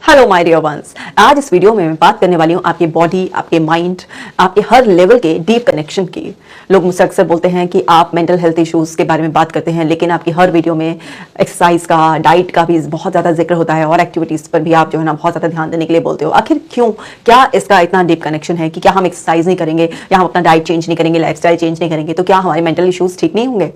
Hello my dear ones. आज इस video में मैं बात करने वाली हूँ आपकी बॉडी, आपके माइंड, आपके हर लेवल के डीप कनेक्शन की। लोग मुझसे अक्सर बोलते हैं कि आप मेंटल हेल्थ इश्यूज़ के बारे में बात करते हैं, लेकिन आपकी हर वीडियो में एक्सरसाइज का, डाइट का भी बहुत ज़्यादा जिक्र होता है और एक्टिविटीज़ पर भी आप जो है ना बहुत ज़्यादा ध्यान देने के लिए बोलते हो। आखिर क्यों? क्या इसका इतना डीप कनेक्शन है कि क्या हम एक्सरसाइज नहीं करेंगे या हम अपना डाइट चेंज नहीं करेंगे, लाइफस्टाइल चेंज नहीं करेंगे तो क्या हमारे मेंटल इश्यूज़ ठीक नहीं होंगे?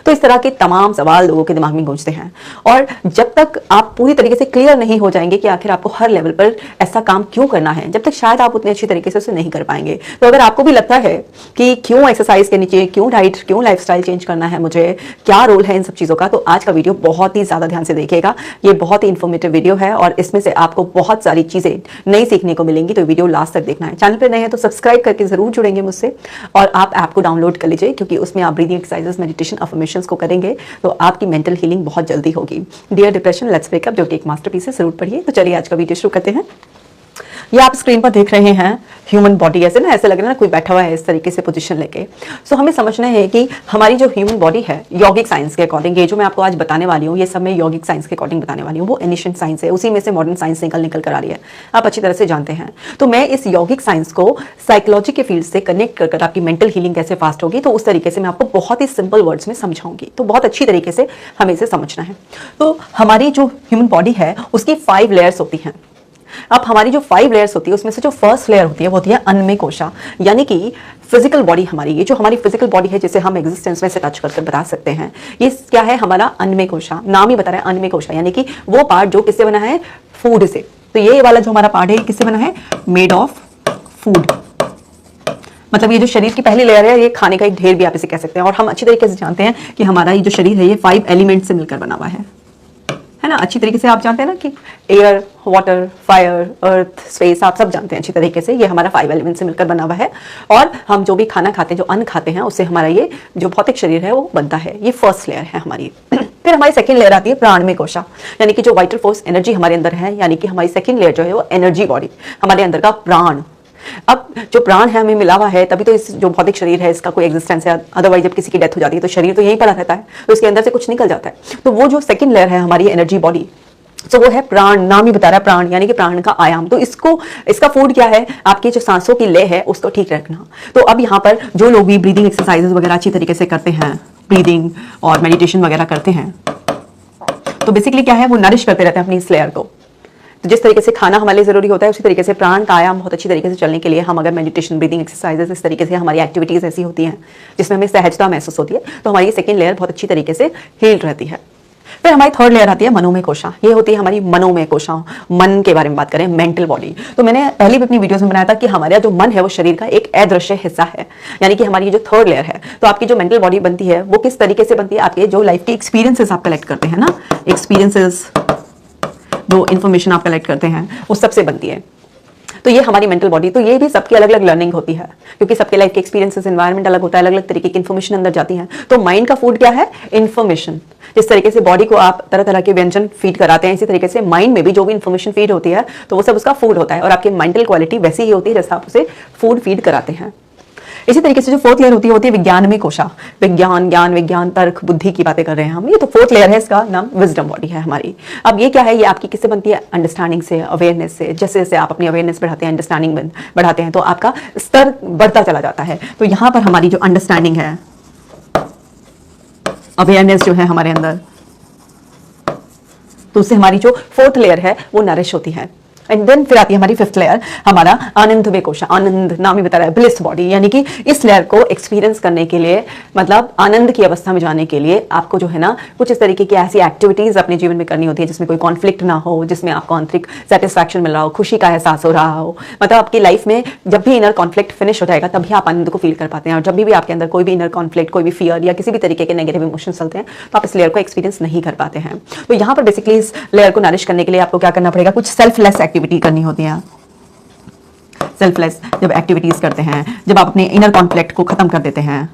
तो इस तरह के तमाम सवाल लोगों के दिमाग में गूंजते हैं और जब तक आप पूरी तरीके से क्लियर नहीं हो जाएंगे कि आखिर आपको हर लेवल पर ऐसा काम क्यों करना है, जब तक शायद आप उतने अच्छी तरीके से उसे नहीं कर पाएंगे। तो अगर आपको भी लगता है कि क्यों एक्सरसाइज करनी चाहिए, क्यों डाइट, क्यों लाइफस्टाइल चेंज करना है, मुझे क्या रोल है इन सब चीज़ों का, तो आज का वीडियो बहुत ही ज़्यादा ध्यान से देखिएगा। ये बहुत ही इन्फॉर्मेटिव वीडियो है और इसमें से आपको बहुत सारी चीज़ें नई सीखने को मिलेंगी। तो वीडियो लास्ट तक देखना है। चैनल पर नए हैं तो सब्सक्राइब करके जरूर जुड़ेंगे मुझसे और आप ऐप को डाउनलोड कर लीजिए, क्योंकि उसमें आप ब्रीदिंग एक्सरसाइजेस, मेडिटेशन, अफर्मेशंस को करेंगे तो आपकी मेंटल हीलिंग बहुत जल्दी होगी। Dear depression let's break up, जो कि एक मास्टरपीस है, जरूर पढ़िए। तो चलिए आज का वीडियो शुरू करते हैं। ये आप स्क्रीन पर देख रहे हैं ह्यूमन बॉडी। ऐसे लग रहा है ना कोई बैठा हुआ है इस तरीके से पोजीशन लेके। सो हमें समझना है कि हमारी जो ह्यूमन बॉडी है, यौगिक साइंस के अकॉर्डिंग, ये जो मैं आपको आज बताने वाली हूँ, ये सब मैं यौगिक साइंस के अकॉर्डिंग बताने वाली हूँ। वो एनिशिएंट साइंस है, उसी में से मॉडर्न साइंस निकल कर आ रही है, आप अच्छी तरह से जानते हैं। तो मैं इस यौगिक साइंस को साइकोलॉजी के फील्ड से कनेक्ट कर आपकी मेंटल हीलिंग कैसे फास्ट होगी, तो उस तरीके से मैं आपको बहुत ही सिंपल वर्ड्स में समझाऊंगी। तो बहुत अच्छी तरीके से हमें इसे समझना है। तो हमारी जो ह्यूमन बॉडी है उसकी 5 लेयर्स होती हैं। अब हमारी जो 5 लेयर्स होती है उसमें से जो फर्स्ट लेयर होती है वो होती है अन्नमय कोशा, यानी कि फिजिकल बॉडी हमारी। ये जो हमारी फिजिकल बॉडी है जिसे हम एग्जिस्टेंस में से टच करके बता सकते हैं, ये क्या है? हमारा अन्नमय कोशा। नाम ही बता रहा है अन्नमय कोशा, यानी कि वो पार्ट जो किससे बना है? फूड से। तो ये वाला जो हमारा पार्ट है ये किससे बना है? Made of food. मतलब ये जो शरीर की पहली लेयर है ये खाने का एक ढेर भी आप इसे कह सकते हैं। और हम अच्छी तरीके से जानते हैं कि हमारा ये जो शरीर है ये 5 एलिमेंट से मिलकर बना हुआ है ना। अच्छी तरीके से आप जानते हैं ना कि एयर, वाटर, फायर, अर्थ, स्पेस, आप सब जानते हैं अच्छी तरीके से। ये हमारा 5 एलिमेंट से मिलकर बना हुआ है और हम जो भी खाना खाते हैं, जो अन्न खाते हैं, उससे हमारा ये जो भौतिक शरीर है वो बनता है। ये फर्स्ट लेयर है हमारी। फिर हमारी सेकंड लेयर आती है प्राणमय कोशा, यानी कि जो वाइटल फोर्स एनर्जी हमारे अंदर है, यानी कि हमारी सेकंड लेयर जो है वो एनर्जी बॉडी, हमारे अंदर का प्राण। अब जो प्राण है हमें मिला हुआ है, तभी तो इस जो भौतिक शरीर है इसका कोई एग्जिस्टेंस है। अदरवाइज जब किसी की डेथ हो जाती है तो शरीर तो यहीं पड़ा रहता है, तो इसके अंदर से कुछ निकल जाता है। तो वो जो सेकंड लेयर है हमारी एनर्जी बॉडी, तो वो है प्राण। नाम ही बता रहा है प्राण, यानी कि प्राण का आयाम। तो इसका फूड क्या है? आपकी जो सांसों की लय है उसको ठीक रखना। तो अब यहाँ पर जो लोग भी ब्रीदिंग एक्सरसाइजेस वगैरह अच्छी तरीके से करते हैं, ब्रीदिंग और मेडिटेशन वगैरह करते हैं, तो बेसिकली क्या है? वो नरिश करते रहते हैं अपनी इस लेयर को। तो जिस तरीके से खाना हमारे लिए जरूरी होता है, उसी तरीके से प्राण का आयाम बहुत अच्छी तरीके से चलने के लिए हम अगर मेडिटेशन, ब्रीदिंग एक्सरसाइजेस, इस तरीके से हमारी एक्टिविटीज ऐसी होती हैं जिसमें हमें सहजता महसूस होती है, तो हमारी सेकंड लेयर बहुत अच्छी तरीके से हील्ड रहती है। फिर हमारी थर्ड लेयर आती है मनोमय कोशा। ये होती है हमारी मनोमय कोशा। मन के बारे में बात करें, मेंटल बॉडी। तो मैंने पहले भी अपनी वीडियोस में बनाया था कि हमारा जो मन है वो शरीर का एक अदृश्य हिस्सा है, यानी कि हमारी जो थर्ड लेयर है। तो आपकी जो मेंटल बॉडी बनती है वो किस तरीके से बनती है? आपके जो लाइफ के एक्सपीरियंसेस आप कलेक्ट करते हैं ना, एक्सपीरियंसेस, जो इन्फॉर्मेशन आप कलेक्ट करते हैं वो सबसे बनती है। तो ये हमारी मेंटल बॉडी। तो ये भी सबकी अलग अलग लर्निंग होती है, क्योंकि सबके लाइफ के एक्सपीरियंसेस, एनवायरनमेंट अलग होता है, अलग अलग तरीके की इन्फॉर्मेशन अंदर जाती है। तो माइंड का फूड क्या है? इन्फॉर्मेशन। जिस तरीके से बॉडी को आप तरह तरह के व्यंजन फीड कराते हैं, इसी तरीके से माइंड में भी जो भी इन्फॉर्मेशन फीड होती है तो वो सब उसका फूड होता है। और आपकी मेंटल क्वालिटी वैसी ही होती है जैसा आप उसे फूड फीड कराते हैं। इसी तरीके से जो फोर्थ लेयर होती है विज्ञानमय कोशा। विज्ञान, ज्ञान, विज्ञान, तर्क, बुद्धि की बातें कर रहे हैं हम। ये तो फोर्थ लेयर है, इसका नाम विजडम बॉडी है हमारी। अब ये क्या है? ये आपकी किससे बनती है? अंडरस्टैंडिंग से, अवेयरनेस से। जैसे जैसे आप अपनी अवेयरनेस बढ़ाते हैं, अंडरस्टैंडिंग बढ़ाते हैं, तो आपका स्तर बढ़ता चला जाता है। तो यहाँ पर हमारी जो अंडरस्टैंडिंग है, अवेयरनेस जो है हमारे अंदर, तो उससे हमारी जो फोर्थ लेयर है वो नरिश होती है। एंड देन फिर आती है हमारी फिफ्थ लेयर, हमारा आनंदमय कोशा। आनंद, नाम ही बता रहा है, ब्लिस बॉडी, यानी कि इस लेयर को एक्सपीरियंस करने के लिए, मतलब आनंद की अवस्था में जाने के लिए आपको जो है ना कुछ इस तरीके की ऐसी एक्टिविटीज अपने जीवन में करनी होती है जिसमें कोई कॉन्फ्लिक्ट ना हो, जिसमें आपको आंतरिक सेटिस्फैक्शन मिल रहा हो, खुशी का एहसास हो रहा हो। मतलब आपकी लाइफ में जब भी इनर कॉन्फ्लिक्ट फिनिश हो जाएगा तभी आप आनंद को फील कर पाते हैं। और जब भी आपके अंदर कोई भी इनर कॉन्फ्लिक्ट, कोई भी फियर या किसी भी तरीके के नेगेटिव इमोशंस चलते हैं तो आप इस लेयर को एक्सपीरियंस नहीं कर पाते हैं। तो यहाँ पर बेसिकली इस लेयर को नरिश करने के लिए आपको क्या करना पड़ेगा? कुछ सेल्फलेस एक्टिविटी करनी होती है। सेल्फलेस जब एक्टिविटीज करते हैं, जब आप अपने इनर कॉन्फ्लिक्ट को खत्म कर देते हैं,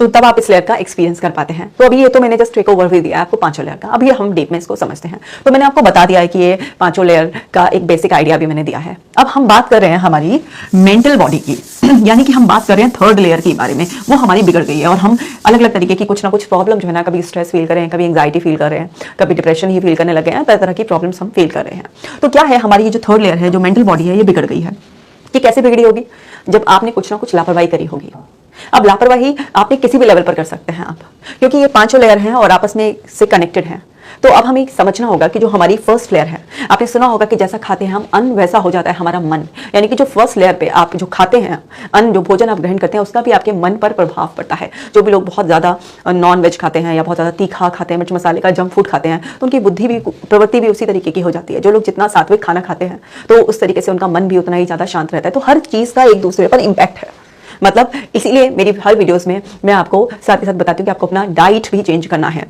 तो तब आप इस लेयर का एक्सपीरियंस कर पाते हैं। तो अभी ये तो मैंने जस्ट एक ओवरव्यू दिया है आपको पांचों लेयर का, अभी हम डीप में इसको समझते हैं। तो मैंने आपको बता दिया है कि ये पांचों लेयर का एक बेसिक आइडिया भी मैंने दिया है। अब हम बात कर रहे हैं हमारी मेंटल बॉडी की, यानी कि हम बात कर रहे हैं थर्ड लेयर के बारे में। वो हमारी बिगड़ गई है और हम अलग अलग तरीके की कुछ ना कुछ प्रॉब्लम जो है ना, कभी स्ट्रेस फील कर रहे हैं, कभी एंग्जाइटी फील कर रहे हैं, कभी डिप्रेशन ही फील करने लगे हैं, तरह तरह की प्रॉब्लम्स हम फील कर रहे हैं। तो क्या है हमारी ये जो थर्ड लेयर है, जो मेंटल बॉडी है, ये बिगड़ गई है। ये कैसे बिगड़ी होगी? जब आपने कुछ ना कुछ लापरवाही करी होगी। अब लापरवाही आपने किसी भी लेवल पर कर सकते हैं आप, क्योंकि ये पांचों लेयर हैं और आपस में से कनेक्टेड हैं। तो अब हमें समझना होगा कि जो हमारी फर्स्ट लेयर है, आपने सुना होगा कि जैसा खाते हैं हम अन्न, वैसा हो जाता है हमारा मन। यानी कि जो फर्स्ट लेयर पे आप जो खाते हैं अन्न, जो भोजन आप ग्रहण करते हैं, उसका भी आपके मन पर प्रभाव पड़ता है। जो भी लोग बहुत ज़्यादा नॉन वेज खाते हैं या बहुत ज़्यादा तीखा खाते हैं, मिर्च मसाले का जंक फूड खाते हैं, तो उनकी बुद्धि भी, प्रवृत्ति भी उसी तरीके की हो जाती है। जो लोग जितना सात्विक खाना खाते हैं तो उस तरीके से उनका मन भी उतना ही ज़्यादा शांत रहता है। तो हर चीज़ का एक दूसरे पर इम्पैक्ट है। मतलब इसीलिए मेरी हर वीडियोस में मैं आपको साथ ही साथ बताती हूँ कि आपको अपना डाइट भी चेंज करना है,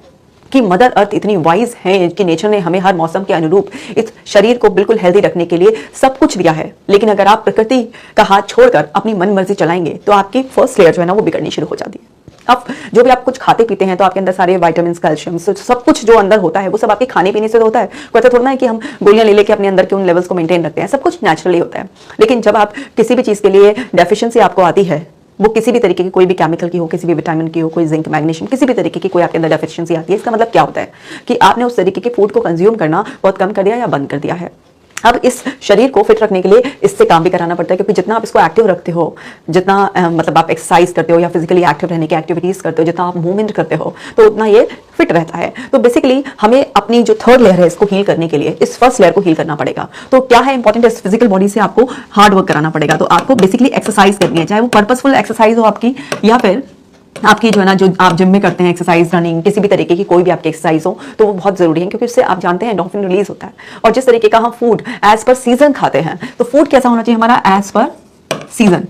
कि मदर अर्थ इतनी वाइज है कि नेचर ने हमें हर मौसम के अनुरूप इस शरीर को बिल्कुल हेल्दी रखने के लिए सब कुछ दिया है। लेकिन अगर आप प्रकृति का हाथ छोड़कर अपनी मन मर्जी चलाएंगे तो आपकी फर्स्ट लेयर जो है ना, वो बिगड़नी शुरू हो जाती है। अब जो भी आप कुछ खाते पीते हैं तो आपके अंदर सारे विटामिन, कैल्शियम, सब कुछ जो अंदर होता है वो सब आपके खाने पीने से तो होता है। कोई ऐसा थोड़ा है कि हम गोलियां ले लेके अपने अंदर के उन लेवल्स को मेंटेन रखते हैं, सब कुछ नेचुरली होता है। लेकिन जब आप किसी भी चीज़ के लिए डेफिशिएंसी आपको आती है, वो किसी भी तरीके की, कोई भी केमिकल की हो, किसी भी विटामिन की हो, कोई जिंक, मैग्नीशियम, किसी भी तरीके की कोई आपके अंदर डेफिशिएंसी आती है, इसका मतलब क्या होता है कि आपने उस तरीके के फूड को कंज्यूम करना बहुत कम कर दिया या बंद कर दिया है। अब इस शरीर को फिट रखने के लिए इससे काम भी कराना पड़ता है, क्योंकि जितना आप इसको एक्टिव रखते हो, जितना मतलब आप एक्सरसाइज करते हो या फिजिकली एक्टिव रहने की एक्टिविटीज करते हो, जितना आप मूवमेंट करते हो, तो उतना ये फिट रहता है। तो बेसिकली हमें अपनी जो थर्ड लेयर है इसको हील करने के लिए इस फर्स्ट लेयर को हील करना पड़ेगा। तो क्या है इंपॉर्टेंट, इस फिजिकल बॉडी से आपको हार्ड वर्क कराना पड़ेगा। तो आपको बेसिकली एक्सरसाइज करनी है, चाहे वो पर्पसफुल एक्सरसाइज हो आपकी, या फिर आपकी जो है ना, जो आप जिम में करते हैं एक्सरसाइज, रनिंग, किसी भी तरीके की कोई भी आपकी एक्सरसाइज हो, तो वो बहुत जरूरी है, क्योंकि उससे आप जानते हैं एंडोर्फिन रिलीज होता है। और जिस तरीके का हम फूड एज पर सीजन खाते हैं, तो फूड कैसा होना चाहिए हमारा? As per season.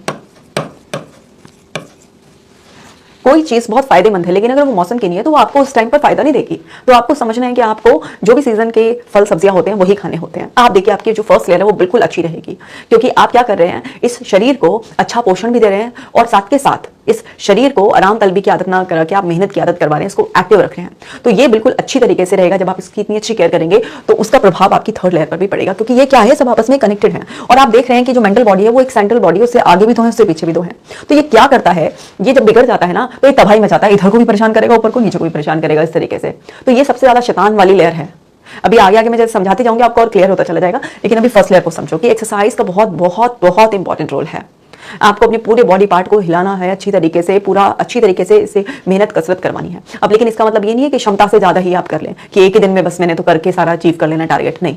कोई चीज बहुत फायदेमंद है, लेकिन अगर वो मौसम की नहीं है तो वो आपको उस टाइम पर फायदा नहीं देगी। तो आपको समझना है कि आपको जो भी सीजन के फल सब्जियां होते हैं वही खाने होते हैं। आप देखिए आपकी जो फर्स्ट लेयर है वो बिल्कुल अच्छी रहेगी, क्योंकि आप क्या कर रहे हैं, इस शरीर को अच्छा पोषण भी दे रहे हैं और साथ के साथ इस शरीर को आराम तलबी की आदत ना करा के आप मेहनत की आदत करवा रहे हैं, इसको एक्टिव रख रहे हैं। तो ये बिल्कुल अच्छी तरीके से रहेगा। जब आप इसकी इतनी अच्छी केयर करेंगे तो उसका प्रभाव आपकी थर्ड लेयर पर भी पड़ेगा, क्योंकि ये क्या है, सब आपस में कनेक्टेड है। और आप देख रहे हैं कि जो मेंटल बॉडी है वो एक सेंट्रल बॉडी है, उससे आगे भी दो है, उससे पीछे भी दो है। तो ये क्या करता है, ये जब बिगड़ जाता है ना, तो ये तबाही मचाता है, इधर को भी परेशान करेगा, ऊपर को नीचे को भी परेशान करेगा, इस तरीके से। तो ये सबसे ज्यादा शैतान वाली लेयर है। अभी आगे आगे मैं जैसे समझाते जाऊंगी आपको और क्लियर होता चला जाएगा, लेकिन अभी फर्स्ट लेयर को समझो कि एक्सरसाइज का बहुत बहुत बहुत इंपॉर्टेंट रोल है। आपको अपने पूरे बॉडी पार्ट को हिलाना है अच्छी तरीके से, पूरा अच्छी तरीके से इसे मेहनत कसरत करवानी है। अब लेकिन इसका मतलब ये नहीं है कि क्षमता से ज्यादा ही आप कर लें, कि एक ही दिन में बस मैंने तो करके सारा अचीव कर लेना टारगेट, नहीं।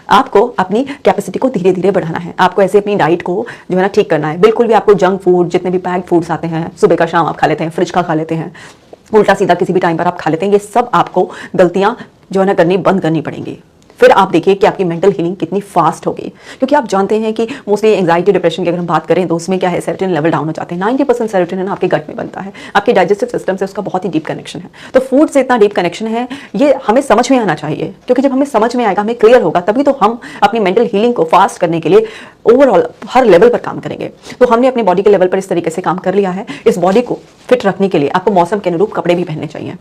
आपको अपनी कैपेसिटी को धीरे धीरे बढ़ाना है। आपको ऐसे अपनी डाइट को जो है ना ठीक करना है। बिल्कुल भी आपको जंक फूड, जितने भी पैक्ड फूड्स आते हैं, सुबह का शाम आप खा लेते हैं, फ्रिज का खा लेते हैं, उल्टा सीधा किसी भी टाइम पर आप खा लेते हैं, ये सब आपको गलतियां जो है ना करनी बंद करनी पड़ेंगी। फिर आप देखिए कि आपकी मेंटल हीलिंग कितनी फास्ट होगी, क्योंकि आप जानते हैं कि मोस्टली एंग्जाइटी, डिप्रेशन की अगर हम बात करें तो उसमें क्या है, सेरोटोनिन लेवल डाउन हो जाते हैं। 90% सेरोटोनिन आपके गट में बनता है, आपके डाइजेस्टिव सिस्टम से उसका बहुत ही डीप कनेक्शन है। तो फूड से इतना डीप कनेक्शन है, ये हमें समझ में आना चाहिए, क्योंकि जब हमें समझ में आएगा, हमें क्लियर होगा, तभी तो हम अपनी मेंटल हीलिंग को फास्ट करने के लिए ओवरऑल हर लेवल पर काम करेंगे। तो हमने अपने बॉडी के लेवल पर इस तरीके से काम कर लिया है। इस बॉडी को फिट रखने के लिए आपको मौसम के अनुरूप कपड़े भी पहनने चाहिए।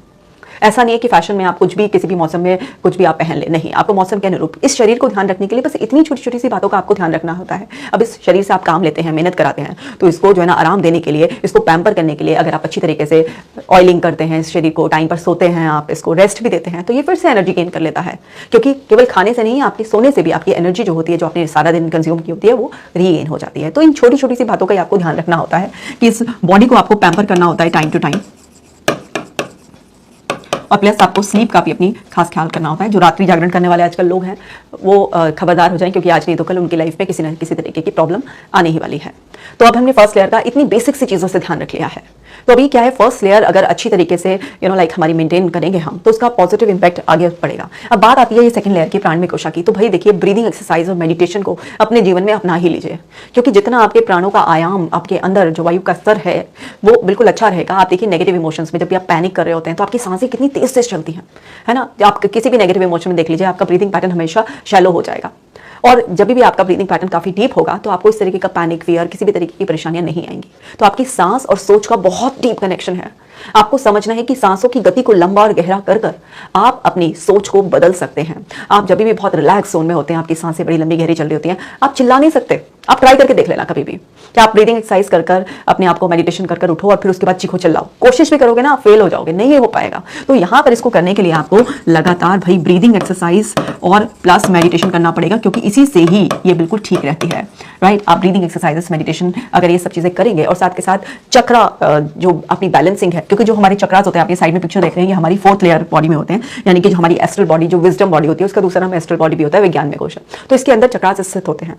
ऐसा नहीं है कि फैशन में आप कुछ भी किसी भी मौसम में कुछ भी आप पहन ले, नहीं, आपको मौसम के अनुरूप इस शरीर को ध्यान रखने के लिए बस इतनी छोटी छोटी सी बातों का आपको ध्यान रखना होता है। अब इस शरीर से आप काम लेते हैं, मेहनत कराते हैं, तो इसको जो है ना आराम देने के लिए, इसको पैम्पर करने के लिए अगर आप अच्छी तरीके से ऑयलिंग करते हैं, इस शरीर को टाइम पर सोते हैं, आप इसको रेस्ट भी देते हैं, तो ये फिर से एनर्जी गेन कर लेता है। क्योंकि केवल खाने से नहीं, आपके सोने से भी आपकी एनर्जी जो होती है, जो आपने सारा दिन कंज्यूम की होती है, वो रीगेन हो जाती है। तो इन छोटी छोटी सी बातों का आपको ध्यान रखना होता है कि इस बॉडी को आपको पैम्पर करना होता है टाइम टू टाइम, और प्लस आपको स्लीप का भी अपनी खास ख्याल करना होता है। जो रात्रि जागरण करने वाले आजकल लोग हैं वो खबरदार हो जाएं, क्योंकि आज नहीं तो कल उनकी लाइफ में किसी न किसी तरीके की प्रॉब्लम आने ही वाली है। तो अब हमने फर्स्ट लेयर का इतनी बेसिक सी चीज़ों से ध्यान रख लिया है। तो अभी क्या है, फर्स्ट लेयर अगर अच्छी तरीके से लाइक हमारी मेंटेन करेंगे हम, तो उसका पॉजिटिव इंपैक्ट आगे पड़ेगा। अब बात आती है ये सेकंड लेयर की, प्राण में कोशा की। तो भाई देखिए, ब्रीदिंग एक्सरसाइज और मेडिटेशन को अपने जीवन में अपना ही लीजिए, क्योंकि जितना आपके प्राणों का आयाम, आपके अंदर जो वायु का स्तर है वो बिल्कुल अच्छा रहेगा। आप देखिए नेगेटिव इमोशंस में जब भी आप पैनिक कर रहे होते हैं तो आपकी सांसें कितनी तेज तेज चलती हैं, है ना। आप किसी भी नेगेटिव इमोशन में देख लीजिए, आपका ब्रीदिंग पैटर्न हमेशा शैलो हो जाएगा। और जब भी आपका ब्रीदिंग पैटर्न काफी डीप होगा तो आपको इस तरीके का पैनिक, फियर, किसी भी तरीके की परेशानियां नहीं आएंगी। तो आपकी सांस और सोच का बहुत डीप कनेक्शन है। आपको समझना है कि सांसों की गति को लंबा और गहरा कर कर आप अपनी सोच को बदल सकते हैं। आप जब भी बहुत रिलैक्स जोन में होते हैं, आपकी सांसें बड़ी लंबी गहरी चल रही होती हैं, आप चिल्ला नहीं सकते। आप ट्राई करके देख लेना कभी भी कि आप ब्रीदिंग एक्सरसाइज कर कर अपने आप को मेडिटेशन कर कर उठो और फिर उसके बाद चीखो चिल्लाओ। कोशिश भी करोगे ना, आप फेल हो जाओगे, नहीं हो पाएगा। तो यहाँ पर इसको करने के लिए आपको लगातार भाई ब्रीदिंग एक्सरसाइज और प्लस मेडिटेशन करना पड़ेगा, क्योंकि इसी से ही ये बिल्कुल ठीक रहती है, राइट। आप ब्रीदिंग एक्सरसाइजेस, मेडिटेशन अगर ये सब चीजें करेंगे और साथ के साथ चक्रा जो अपनी बैलेंसिंग है, क्योंकि जो हमारे चक्रास होते हैं, आप ये साइड में पिक्चर देख रहे हैं, ये हमारी 4th लेयर बॉडी में होते हैं, यानी कि जो हमारी एस्ट्रल बॉडी, जो विजडम बॉडी होती है, उसका दूसरा नाम एस्ट्रल बॉडी भी होता है विज्ञान में कोश। तो इसके अंदर चक्रास स्थित होते हैं।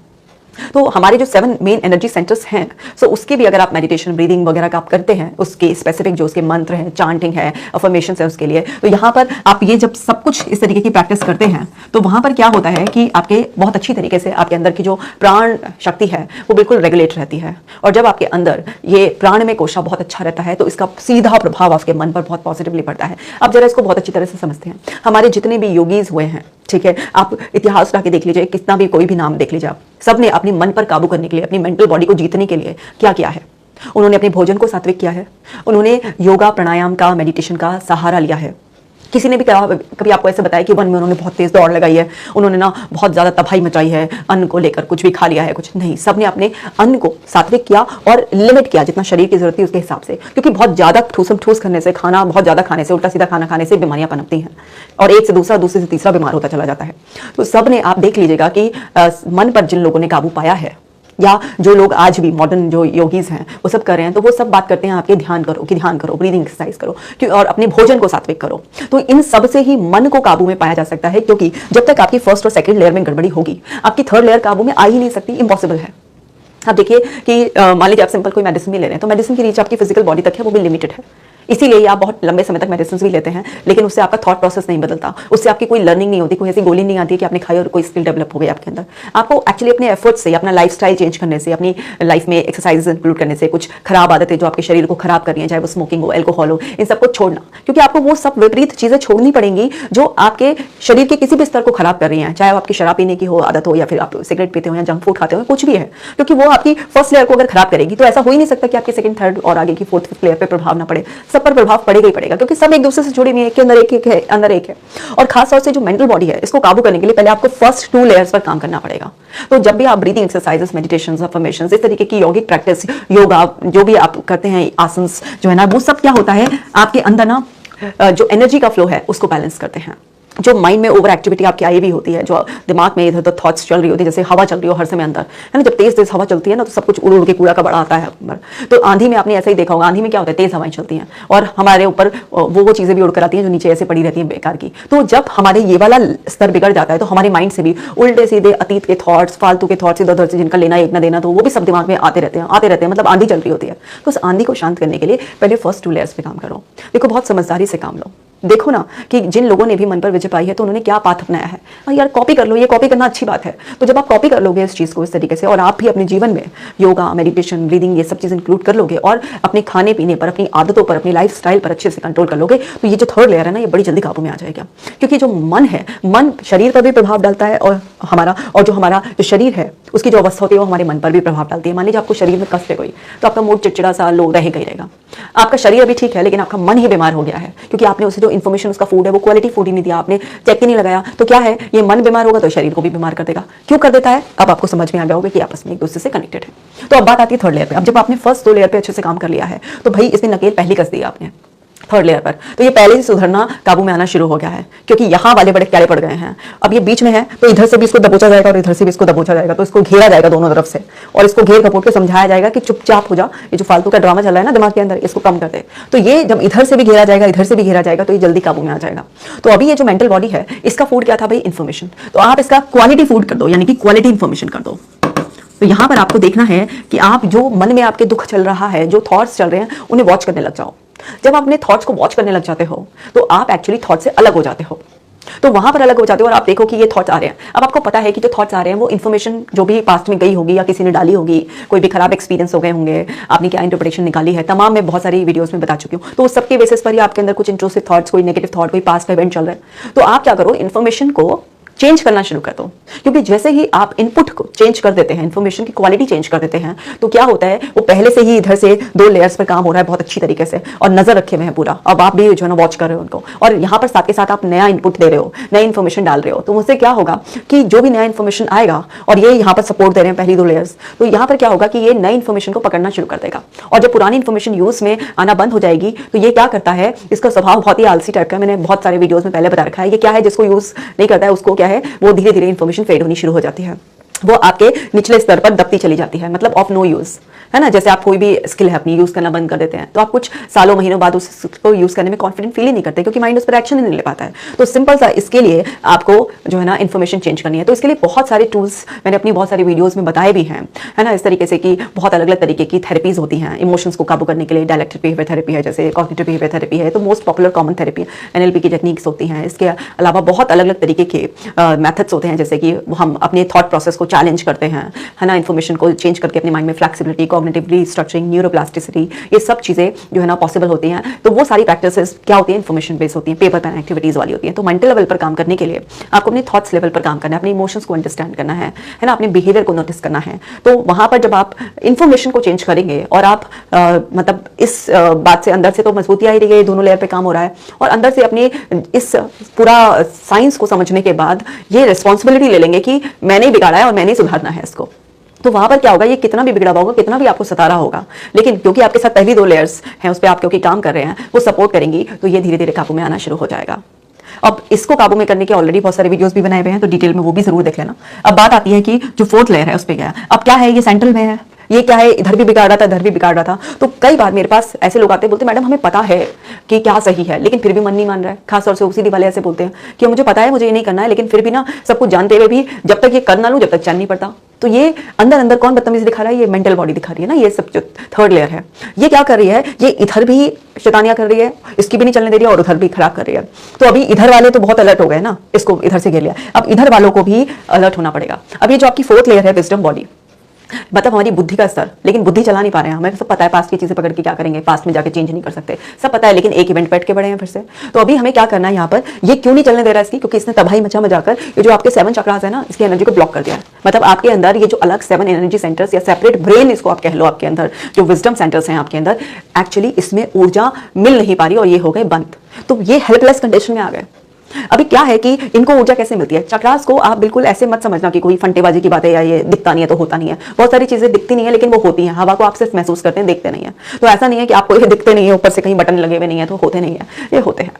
तो हमारे जो 7 मेन एनर्जी सेंटर्स हैं, सो उसके भी अगर आप मेडिटेशन, ब्रीदिंग वगैरह का आप करते हैं, उसके स्पेसिफिक जो उसके मंत्र हैं, चांटिंग है, अफर्मेशंस है उसके लिए, तो यहाँ पर आप ये जब सब कुछ इस तरीके की प्रैक्टिस करते हैं, तो वहाँ पर क्या होता है कि आपके बहुत अच्छी तरीके से आपके अंदर की जो प्राण शक्ति है वो बिल्कुल रेगुलेट रहती है। और जब आपके अंदर ये प्राण में कोशा बहुत अच्छा रहता है, तो इसका सीधा प्रभाव आपके मन पर बहुत पॉजिटिवली पड़ता है। आप जरा इसको बहुत अच्छी तरह से समझते हैं। हमारे जितने भी योगीज हुए हैं, ठीक है, आप इतिहास उठा के देख लीजिए, कितना भी कोई भी नाम देख लीजिए आप, सब ने अपने मन पर काबू करने के लिए, अपनी मेंटल बॉडी को जीतने के लिए क्या किया है? उन्होंने अपने भोजन को सात्विक किया है, उन्होंने योगा प्राणायाम का, मेडिटेशन का सहारा लिया है। किसी ने भी कभी आपको ऐसे बताया कि वन में उन्होंने बहुत तेज दौड़ लगाई है, उन्होंने ना बहुत ज्यादा तबाही मचाई है, अन्न को लेकर कुछ भी खा लिया है, कुछ नहीं। सबने अपने अन्न को सात्विक किया और लिमिट किया, जितना शरीर की जरूरत थी उसके हिसाब से, क्योंकि बहुत ज्यादा ठूस करने से, खाना बहुत ज्यादा खाने से, उल्टा सीधा खाना खाने से बीमारियां पनपती हैं और एक से दूसरा, दूसरे से तीसरा बीमार होता चला जाता है। तो सबने, आप देख लीजिएगा कि मन पर जिन लोगों ने काबू पाया है, या जो लोग आज भी मॉडर्न जो योगीज हैं वो सब कर रहे हैं, तो वो सब बात करते हैं आपके ध्यान करो, ब्रीदिंग एक्सरसाइज करो और अपने भोजन को सात्विक करो। तो इन सब से ही मन को काबू में पाया जा सकता है, क्योंकि जब तक आपकी 1st और 2nd लेयर में गड़बड़ी होगी, आपकी 3rd लेयर काबू में आ ही नहीं सकती, इम्पॉसिबल है। आप देखिए कि मान लीजिए आप सिंपल कोई मेडिसिन भी ले रहे हैं, तो मेडिसिन की रीच आपकी फिजिकल बॉडी तक है, वो भी लिमिटेड है। इसीलिए आप बहुत लंबे समय तक मेडिसिन भी लेते हैं, लेकिन उससे आपका थॉट प्रोसेस नहीं बदलता, उससे आपकी कोई लर्निंग नहीं होती, कोई ऐसी गोली नहीं आती कि आपने खाई और कोई स्किल डेवलप हो गई आपके अंदर। आपको एक्चुअली अपने एफर्ट से, अपना लाइफस्टाइल चेंज करने से, अपनी लाइफ में एक्सरसाइज इंक्लूड करने से, कुछ खराब आदतें जो आपके शरीर को खराब कर रही हैं, चाहे वो स्मोकिंग हो, एल्कोहल हो, इन सबको छोड़ना, क्योंकि आपको वो सब विपरीत चीजें छोड़नी पड़ेंगी जो आपके शरीर के किसी भी स्तर को खराब कर रही हैं, चाहे वो आपकी शराब पीने की हो आदत हो, या फिर आप सिगरेट पीते हो, या जंक फूड खाते हो, कुछ भी है, क्योंकि वो आपकी 1st लेयर को अगर खराब करेगी, तो ऐसा हो ही नहीं सकता कि आपकी 2nd, 3rd और आगे की 4th, 5th लेयर पे प्रभाव ना पड़े। सब पर प्रभाव पड़ेगा, क्योंकि सब एक दूसरे से जुड़े हुए हैं, एक के अंदर एक है, अंदर एक है। और खास तौर से जो मेंटल बॉडी है, इसको काबू करने के लिए पहले आपको 1st 2 लेयर्स पर काम करना पड़ेगा। तो जब भी आप ब्रीदिंग एक्सरसाइजेस, मेडिटेशंस, अफर्मेशंस, इस तरीके की यौगिक प्रैक्टिस, योगा जो भी आप करते हैं, आसन्स जो है ना, वो सब क्या होता है, आपके अंदर ना जो एनर्जी का फ्लो है उसको बैलेंस करते हैं। जो माइंड में ओवर एक्टिविटी आपकी आई भी होती है, जो दिमाग में इधर उधर थॉट्स चल रही होती है, जैसे हवा चल रही हो हर समय अंदर, है ना, जब तेज हवा चलती है ना, तो सब कुछ उड़ उड़ के कूड़ा का बड़ा आता है अंदर। तो आंधी में आपने ऐसा ही देखा होगा, आंधी में क्या होता है, तेज हवाएं चलती हैं और हमारे ऊपर वो चीजें भी उड़कर आती हैं जो नीचे ऐसे पड़ी रहती हैं बेकार की। तो जब हमारे ये वाला स्तर बिगड़ जाता है, तो हमारे माइंड से भी उल्टे सीधे अतीत के थॉट्स, फालतू के थॉट्स, इधर उधर से जिनका लेना एक ना देना, तो वो भी सब दिमाग में आते रहते हैं, मतलब आंधी चल रही होती है। तो उस आंधी को शांत करने के लिए पहले 1st 2 लेयर्स पे काम करो। देखो, बहुत समझदारी से काम लो। देखो ना कि जिन लोगों ने भी मन पर विजय पाई है, तो उन्होंने क्या पाथ अपनाया है। और यार कॉपी कर लो, ये कॉपी करना अच्छी बात है। तो जब आप कॉपी कर लोगे इस चीज़ को इस तरीके से, और आप भी अपने जीवन में योगा, मेडिटेशन, ब्रीदिंग, ये सब चीज़ इंक्लूड कर लोगे, और अपने खाने पीने पर, अपनी आदतों पर, अपनी लाइफ स्टाइल पर अच्छे से कंट्रोल कर लोगे, तो ये जो 3rd लेयर है ना, ये बड़ी जल्दी काबू में आ जाएगा। क्योंकि जो मन है, मन शरीर पर भी प्रभाव डालता है, और जो हमारा जो शरीर है उसकी जो अवस्था होती है वो हमारे मन पर भी प्रभाव डालती है। मान लीजिए आपको शरीर में कष्ट है कोई, तो आपका मूड चिड़चिड़ा सा लो रहेगा ही रहेगा। आपका शरीर अभी ठीक है, लेकिन आपका मन ही बीमार हो गया है, क्योंकि आपने उसे जो इन्फॉर्मेशन, उसका फूड है, वो क्वालिटी फूड ही नहीं दिया, आपने चेक ही नहीं लगाया। तो क्या है, ये मन बीमार होगा तो शरीर को भी बीमार कर देगा। क्यों कर देता है, अब आपको समझ में आ जाओगे कि आपस में एक दूसरे से कनेक्टेड है। तो अब बात आती है 3rd लेयर पे। अब जब आपने 1st 2 लेयर पे अच्छे से काम कर लिया है, तो भाई इसने नकेल पहली कस दिया आपने 3rd लेयर पर, तो ये पहले से सुधरना, काबू में आना शुरू हो गया है, क्योंकि यहाँ वाले बड़े क्यारे पड़ गए हैं। अब ये बीच में है, तो इधर से भी इसको दबोचा जाएगा और इधर से भी इसको दबोचा जाएगा, तो इसको घेरा जाएगा दोनों तरफ से, और इसको घेर कपोट के समझाया जाएगा कि चुपचाप हो जा, ये जो फालतू का ड्रामा चल रहा है ना दिमाग के अंदर, इसको कम कर दे। तो ये जब इधर से भी घेरा जाएगा, इधर से भी घेरा जाएगा, तो ये जल्दी काबू में आ जाएगा। तो अभी ये जो मेंटल बॉडी है, इसका फूड क्या था भाई, इन्फॉर्मेशन। तो आप इसका क्वालिटी फूड कर दो, यानी कि क्वालिटी इन्फॉर्मेशन कर दो। तो यहाँ पर आपको देखना है कि आप जो मन में आपके दुख चल रहा है, जो थॉट्स चल रहे हैं, उन्हें वॉच करने लग जाओ। जब आप अपने थॉट्स को वॉच करने लग जाते हो, तो आप एक्चुअली थॉट से अलग हो जाते हो। तो वहां पर अलग हो जाते हो और आप देखो कि ये थॉट्स आ रहे हैं। अब आपको पता है कि जो थॉट्स आ रहे हैं वो इन्फॉर्मेशन जो भी पास्ट में गई होगी या किसी ने डाली होगी, कोई भी खराब एक्सपीरियंस हो गए होंगे, आपने क्या इंटरप्रिटेशन निकाली है, तमाम मैं बहुत सारी वीडियोस में बता चुकी हूँ। तो उस सबके बेसिस पर ही आपके अंदर कुछ इंट्रूसिव थॉट्स, कोई नेगेटिव थॉट, कोई पास्ट का इवेंट चल रहा है, तो आप क्या करो, इन्फॉर्मेशन को चेंज करना शुरू कर दो। क्योंकि जैसे ही आप इनपुट को चेंज कर देते हैं, इन्फॉर्मेशन की क्वालिटी चेंज कर देते हैं, तो क्या होता है, वो पहले से ही इधर से 2 लेयर्स पर काम हो रहा है बहुत अच्छी तरीके से और नजर रखे हुए हैं पूरा। अब आप भी जो है ना वॉच कर रहे हो उनको, और यहाँ पर साथ के साथ आप नया इनपुट दे रहे हो, नई इन्फॉर्मेशन डाल रहे हो, तो उससे क्या होगा कि जो भी नया इन्फॉर्मेशन आएगा, और ये यहाँ पर सपोर्ट दे रहे हैं पहली 2 लेयर्स, तो यहाँ पर क्या होगा कि ये नई इन्फॉर्मेशन को पकड़ना शुरू कर देगा। और जब पुरानी इन्फॉर्मेशन यूज में आना बंद हो जाएगी, तो ये क्या करता है, इसका स्वभाव बहुत ही आलसी टाइप का, मैंने बहुत सारे वीडियोस में पहले बता रखा है। ये क्या है, जिसको यूज नहीं करता है उसको क्या है, वो धीरे धीरे इन्फॉर्मेशन फेड होनी शुरू हो जाती है, वो आपके निचले स्तर पर दबती चली जाती है, मतलब ऑफ नो यूज, है ना। जैसे आप कोई भी स्किल है अपनी यूज करना बंद कर देते हैं, तो आप कुछ सालों महीनों बाद उसको यूज करने में कॉन्फिडेंट फील ही नहीं करते, क्योंकि माइंड उस पर एक्शन ही नहीं ले पाता है। तो सिंपल सा इसके लिए आपको जो है ना इन्फॉर्मेशन चेंज करनी है, तो इसके लिए बहुत सारे टूल्स मैंने अपनी बहुत सारी वीडियोस में बताए भी हैं, है ना। इस तरीके से कि बहुत अलग अलग तरीके की थेरेपीज होती हैं इमोशंस को काबू करने के लिए। डायलेक्टेड बिहेवियर थेरेपी है, जैसे कॉग्निटिव बिहेवियर थेरेपी है, तो most popular common therapy NLP की टेक्निक्स होती हैं। इसके अलावा बहुत अलग अलग तरीके के मेथड्स होते हैं, जैसे कि हम अपने थॉट प्रोसेस को चैलेंज करते हैं, है ना, इन्फॉर्मेशन को चेंज करके अपने माइंड में फ्लेक्सिबिलिटी, कॉग्निटिव रीस्ट्रक्चरिंग, न्यूरोप्लास्टिसिटी, ये सब चीजें जो है ना पॉसिबल होती हैं। तो वो सारी प्रैक्टिसेस क्या होती हैं, इन्फॉर्मेशन बेस्ड होती हैं, पेपर पेन एक्टिविटीज वाली होती हैं। तो मेंटल लेवल पर काम करने के लिए आपको अपने थॉट्स लेवल पर काम करना है, अपने इमोशंस को अंडरस्टैंड करना है ना, अपने बिहेवियर को नोटिस करना है। तो वहां पर जब आप इन्फॉर्मेशन को चेंज करेंगे और आप मतलब इस बात से अंदर से तो मजबूती आ ही रही है, दोनों लेयर पे काम हो रहा है, और अंदर से अपने इस पूरा साइंस को समझने के बाद ये रिस्पॉन्सिबिलिटी ले लेंगे कि मैंने ही बिगाड़ा है और मैंने ही सुधारना है इसको। तो वहां पर क्या होगा, ये कितना भी बिगड़ा हुआ होगा, कितना भी आपको सता रहा होगा, लेकिन क्योंकि आपके साथ पहली 2 लेयर्स हैं, उस पर आप क्योंकि काम कर रहे हैं, वो सपोर्ट करेंगी, तो ये धीरे धीरे काबू में आना शुरू हो जाएगा। अब इसको काबू में करने के ऑलरेडी बहुत सारे वीडियोस भी बनाए हुए हैं, तो डिटेल में वो भी जरूर देख लेना। अब बात आती है कि जो 4th लेयर है उस पर क्या है। अब क्या है, ये सेंट्रल में है, ये क्या है, इधर भी बिगाड़ रहा था, इधर भी बिगाड़ रहा था। तो कई बार मेरे पास ऐसे लोग आते हैं, बोलते मैडम हमें पता है कि क्या सही है, लेकिन फिर भी मन नहीं मान रहा है। खासतौर से OCD वाले ऐसे बोलते हैं कि मुझे पता है मुझे ये नहीं करना है, लेकिन फिर भी ना सब कुछ जानते हुए भी जब तक ये कर ना लूं जब तक चैन नहीं पड़ता। तो ये अंदर अंदर कौन बदतमीजी दिखा रहा है, ये मेंटल बॉडी दिखा रही है ना। ये सब जो 3rd लेयर है, ये क्या कर रही है, ये इधर भी शैतानियां कर रही है, इसकी भी नहीं चलने दे रही है, और उधर भी खराब कर रही है। तो अभी इधर वाले तो बहुत अलर्ट हो गए ना, इसको इधर से घेर लिया, अब इधर वालों को भी अलर्ट होना पड़ेगा। अब ये जो आपकी 4th लेयर है, विजडम बॉडी, मतलब हमारी बुद्धि का स्तर, लेकिन बुद्धि चला नहीं पा रहे हैं। हमें सब पता है पास्ट की चीजें पकड़ के क्या करेंगे, पास्ट में जाके चेंज नहीं कर सकते, सब पता है, लेकिन एक इवेंट बैठ के बड़े हैं फिर से। तो अभी हमें क्या करना है यहाँ पर, ये क्यों नहीं चलने दे रहा है इसकी, क्योंकि इसने तबाही मचा मचाकर ये जो आपके 7 चक्रास है ना, इसकी एनर्जी को ब्लॉक कर दिया है। मतलब आपके अंदर ये जो अलग 7 एनर्जी सेंटर्स या सेपरेट ब्रेन इसको आप कह लो, आपके अंदर जो विजडम सेंटर्स हैं आपके अंदर, एक्चुअली इसमें ऊर्जा मिल नहीं पा रही और ये हो गए बंद। तो ये हेल्पलेस कंडीशन में आ गए। अभी क्या है कि इनको ऊर्जा कैसे मिलती है, चक्रास को आप बिल्कुल ऐसे मत समझना कि कोई फंटेबाजी की बात है या ये दिखता नहीं है तो होता नहीं है। बहुत सारी चीजें दिखती नहीं है लेकिन वो होती हैं। हवा को आप सिर्फ महसूस करते हैं, देखते नहीं है। तो ऐसा नहीं है कि आपको ये दिखते नहीं है, ऊपर से कहीं बटन लगे हुए नहीं है तो होते नहीं है, ये होते हैं।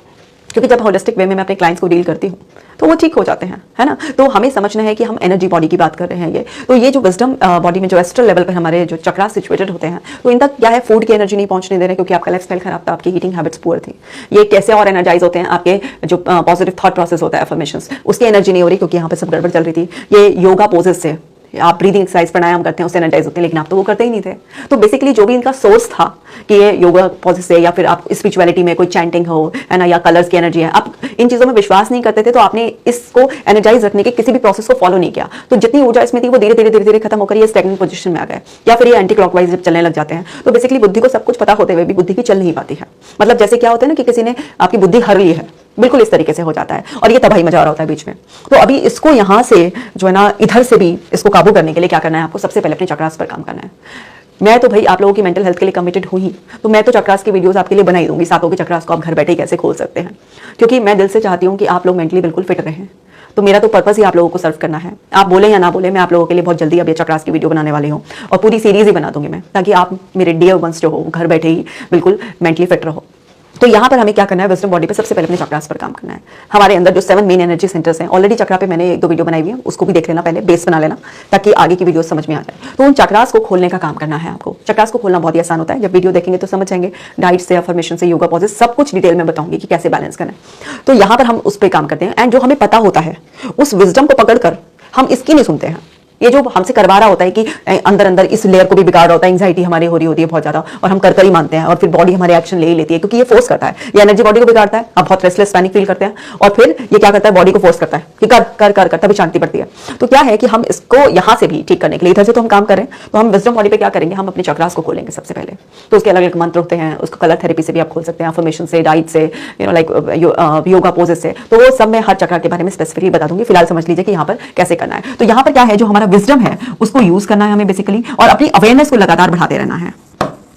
क्योंकि जब होलिस्टिक वे में मैं अपने क्लाइंट्स को डील करती हूँ तो वो ठीक हो जाते हैं, है ना। तो हमें समझना है कि हम एनर्जी बॉडी की बात कर रहे हैं। तो ये जो विजडम बॉडी में जो एस्ट्रल लेवल पर हमारे जो चक्रास सिचुएटेड होते हैं, तो इन तक क्या है, फूड की एनर्जी नहीं पहुंचने दे रहे, क्योंकि आपका लाइफस्टाइल खराब था, आपकी ईटिंग हैबिट्स पुअर थी। ये कैसे और एनर्जाइज होते हैं, आपके जो पॉजिटिव थॉट प्रोसेस होता है, अफर्मेशंस, उसकी एनर्जी नहीं हो रही, क्योंकि यहाँ पर सब गड़बड़ चल रही थी। ये योगा पोजेस से आप ब्रीदिंग एक्सरसाइज प्राणायाम करते हैं, उससे एनर्जाइज होते हैं, लेकिन आप तो वो करते ही नहीं थे। तो बेसिकली जो भी इनका सोर्स था कि ये योगा पॉजिस से या फिर आप स्पिरिचुअलिटी में कोई चैंटिंग हो, है ना, या कलर्स की एनर्जी है, आप इन चीजों में विश्वास नहीं करते थे, तो आपने इसको एनर्जाइज रखने के किसी भी प्रोसेस को फॉलो नहीं किया। तो जितनी ऊर्जा इसमें थी वो धीरे धीरे धीरे धीरे खत्म होकर ये स्टैग्नेंट पोजीशन में आ गए, या फिर ये एंटी क्लॉकवाइज जब चलने लग जाते हैं। तो बेसिकली बुद्धि को सब कुछ पता होते हुए भी बुद्धि की चल नहीं पाती है। मतलब जैसे क्या होता है ना कि किसी ने आपकी बुद्धि हर ली है, बिल्कुल इस तरीके से हो जाता है, और ये तबाही मचा रहा होता है बीच में। तो अभी इसको यहाँ से जो है ना, इधर से भी इसको काबू करने के लिए क्या करना है, आपको सबसे पहले अपने चक्रास पर काम करना है। मैं तो भाई आप लोगों की मेंटल हेल्थ के लिए कमिटेड हुई ही, तो मैं तो चक्रास की वीडियोस आपके लिए बनाई दूंगी, सातों के चक्रास को आप घर बैठे ही कैसे खोल सकते हैं, क्योंकि मैं दिल से चाहती हूँ कि आप लोग मेंटली बिल्कुल फिट रहें। तो मेरा तो पर्पस ही आप लोगों को सर्व करना है। आप बोले या ना बोले, मैं आप लोगों के लिए बहुत जल्दी अब ये चक्रास की वीडियो बनाने वाली हूँ, और पूरी सीरीज ही बना दूंगी मैं, ताकि आप मेरे डियर वंस जो हो घर बैठे ही बिल्कुल मेंटली फिट रहो। तो यहाँ पर हमें क्या करना है, विजडम बॉडी पे सबसे पहले अपने चक्रास पर काम करना है। हमारे अंदर जो 7 मेन एनर्जी सेंटर्स हैं, ऑलरेडी चक्रा पे मैंने 1-2 वीडियो बनाई हुई है, उसको भी देख लेना, पहले बेस बना लेना, ताकि आगे की वीडियो समझ में आ जाए। तो उन चक्रास को खोलने का काम करना है आपको। चक्रास को खोलना बहुत ही आसान होता है, जब वीडियो देखेंगे तो समझ जाएंगे। डाइट से, अफर्मेशन से, योगा पॉजेस, सब कुछ डिटेल में बताऊंगी कि कैसे बैलेंस करना है। तो यहाँ पर हम उस पर काम करते हैं, एंड जो हमें पता होता है उस विजडम को पकड़कर हम इसकी नहीं सुनते हैं। ये जो हमसे करवा रहा होता है कि अंदर अंदर इस लेयर को भी बिगाड़ रहा होता है, एंग्जाइटी हमारी हो रही होती है बहुत ज्यादा, और हम कर ही मानते हैं, और फिर बॉडी हमारे एक्शन ले ही लेती है, क्योंकि ये फोर्स करता है, ये एनर्जी बॉडी को बिगाड़ता है, आप बहुत रेस्टलेस पैनिक फील करते हैं, और फिर ये क्या करता है, बॉडी को फोर्स करता है कि कर कर कर कर, तभी शांति पड़ती है। तो क्या है कि हम इसको यहां से भी ठीक करने के लिए, इधर से तो हम काम कर रहे हैं, तो हम विजडम बॉडी पे क्या करेंगे, हम अपने चक्रास को खोलेंगे सबसे पहले। तो उसके अलग अलग मंत्र होते हैं, उसको कलर थेरेपी से भी आप खोल सकते हैं, अफर्मेशन से, डाइट से, लाइक योगा पोजेस से, तो वो सब मैं हर चक्र के बारे में स्पेसिफिकली बता दूंगी। फिलहाल समझ लीजिए कि यहाँ पर कैसे करना है। तो यहाँ पर क्या है, जो हमारा विजडम है उसको यूज करना है हमें बेसिकली, और अपनी अवेयरनेस को लगातार बढ़ाते रहना है।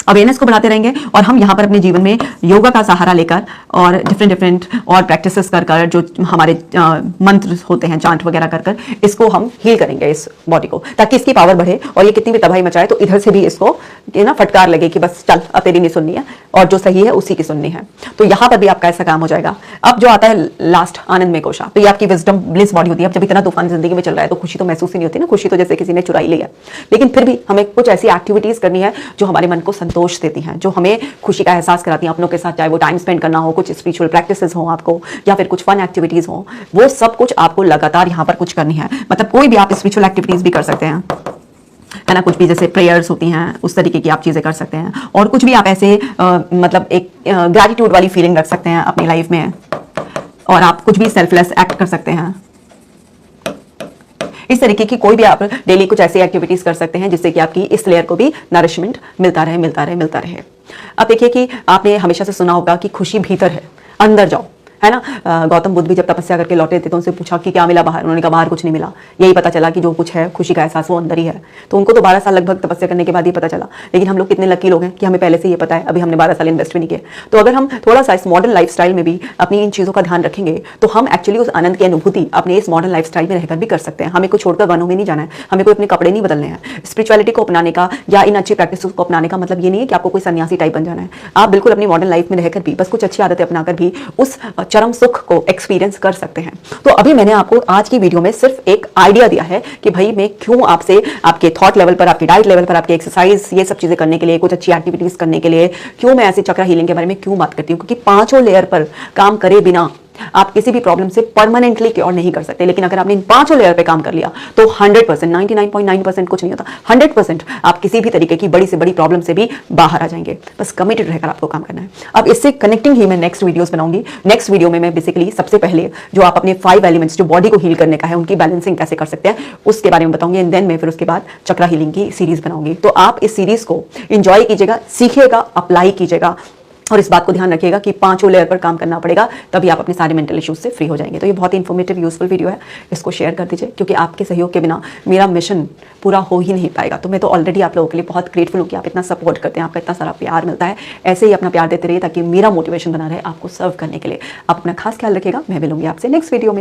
अवेयरनेस को बढ़ाते रहेंगे और हम यहाँ पर अपने जीवन में योगा का सहारा लेकर और डिफरेंट और प्रैक्टिसेस कर कर, जो हमारे मंत्र होते हैं, चांट वगैरह कर कर, इसको हम हील करेंगे इस बॉडी को, ताकि इसकी पावर बढ़े, और ये कितनी भी तबाही मचाए तो इधर से भी इसको फटकार लगे कि बस चल, अब तेरी नहीं सुननी है, और जो सही है उसी की सुननी है। तो यहाँ पर भी आपका ऐसा काम हो जाएगा। अब जो आता है लास्ट, आनंद में कोशा, तो ये आपकी विजडम ब्लिस बॉडी होती है। अब जब इतना तूफान जिंदगी में चल रहा है तो खुशी तो महसूस ही नहीं होती ना, खुशी तो जैसे किसी ने चुराई ली है, लेकिन फिर भी हमें कुछ ऐसी एक्टिविटीज करनी है जो हमारे मन को संतोष देती हैं, जो हमें खुशी का एहसास कराती हैं अपनों के साथ, चाहे वो टाइम स्पेंड करना हो, कुछ स्पिरिचुअल प्रैक्टिसेस हो आपको, या फिर कुछ फन एक्टिविटीज हो, वो सब कुछ आपको लगातार यहाँ पर कुछ करनी है। मतलब कोई भी आप स्पिरिचुअल एक्टिविटीज भी कर सकते हैं, है ना, कुछ भी जैसे प्रेयर्स होती हैं उस तरीके की आप चीजें कर सकते हैं, और कुछ भी आप ऐसे मतलब एक ग्रैटिट्यूड वाली फीलिंग रख सकते हैं अपनी लाइफ में, और आप कुछ भी सेल्फलेस एक्ट कर सकते हैं। इस तरीके की कोई भी आप डेली कुछ ऐसी एक्टिविटीज कर सकते हैं जिससे कि आपकी इस लेयर को भी नरिशमेंट मिलता रहे, मिलता रहे, मिलता रहे। अब देखिए कि आपने हमेशा से सुना होगा कि खुशी भीतर है, अंदर जाओ, है ना। गौतम बुद्ध भी जब तपस्या करके लौटे थे तो उनसे पूछा कि क्या मिला बाहर, उन्होंने कहा बाहर कुछ नहीं मिला, यही पता चला कि जो कुछ है खुशी का एहसास वो अंदर ही है। तो उनको तो 12 साल लगभग तपस्या करने के बाद ये पता चला, लेकिन हम लोग कितने लकी लोग हैं कि हमें पहले से ये पता है, अभी हमने 12 साल इन्वेस्ट भी नहीं किए। तो अगर हम थोड़ा सा इस मॉडर्न लाइफस्टाइल में भी अपनी इन चीज़ों का ध्यान रखेंगे तो हम एक्चुअली उस आनंद की अनुभूति अपने इस मॉडर्न लाइफस्टाइल में रहकर भी कर सकते हैं। हमें को छोड़कर वनों में नहीं जाना है, हमें कोई अपने कपड़े नहीं बदलने हैं। स्पिरिचुअलिटी को अपनाने का या इन अच्छी प्रैक्टिस को अपनाने का मतलब ये नहीं है कि आपको कोई सन्यासी टाइप बन जाना है। आप बिल्कुल अपनी मॉडर्न लाइफ में रहकर भी बस कुछ अच्छी आदतें अपनाकर भी उस चरम सुख को एक्सपीरियंस कर सकते हैं। तो अभी मैंने आपको आज की वीडियो में सिर्फ एक आइडिया दिया है कि भाई मैं क्यों आपसे आपके थॉट लेवल पर, आपकी डाइट लेवल पर, आपकी एक्सरसाइज, ये सब चीजें करने के लिए, कुछ अच्छी एक्टिविटीज करने के लिए क्यों मैं ऐसे चक्र हीलिंग के बारे में क्यों बात करती हूँ, क्योंकि 5 लेयर पर काम करे बिना आप किसी भी प्रॉब्लम से परमानेंटली क्योर नहीं कर सकते। लेकिन अगर आपने इन 5 लेयर पे काम कर लिया तो 100%, 99.9% कुछ नहीं होता, 100% आप किसी भी तरीके की बड़ी से बड़ी प्रॉब्लम से भी बाहर आ जाएंगे। बस कमिटेड रहकर आपको काम करना है। अब इससे कनेक्टिंग ही मैं नेक्स्ट वीडियोस बनाऊंगी। नेक्स्ट वीडियो में मैं बेसिकली सबसे पहले जो आप अपने 5 एलिमेंट्स जो बॉडी को हील करने का है उनकी बैलेंसिंग कैसे कर सकते हैं उसके बारे में बताऊंगी, एंड देन मैं फिर उसके बाद चक्रा हीलिंग की सीरीज बनाऊंगी। तो आप इस सीरीज को एंजॉय कीजिएगा, सीखिएगा, अप्लाई कीजिएगा, और इस बात को ध्यान रखिएगा कि 5 लेयर पर काम करना पड़ेगा, तभी आप अपने सारे मेंटल इश्यूज से फ्री हो जाएंगे। तो ये बहुत ही इन्फॉर्मेटिव, यूजफुल वीडियो है, इसको शेयर कर दीजिए, क्योंकि आपके सहयोग के बिना मेरा मिशन पूरा हो ही नहीं पाएगा। तो मैं तो ऑलरेडी आप लोगों के लिए बहुत ग्रेटफुल हूँ कि आप इतना सपोर्ट करते हैं, आपका इतना सारा प्यार मिलता है। ऐसे ही अपना प्यार देते रहिए ताकि मेरा मोटिवेशन बना रहे आपको सर्व करने के लिए। आप अपना खास ख्याल रखिएगा। मैं मिलूंगी आपसे नेक्स्ट वीडियो में।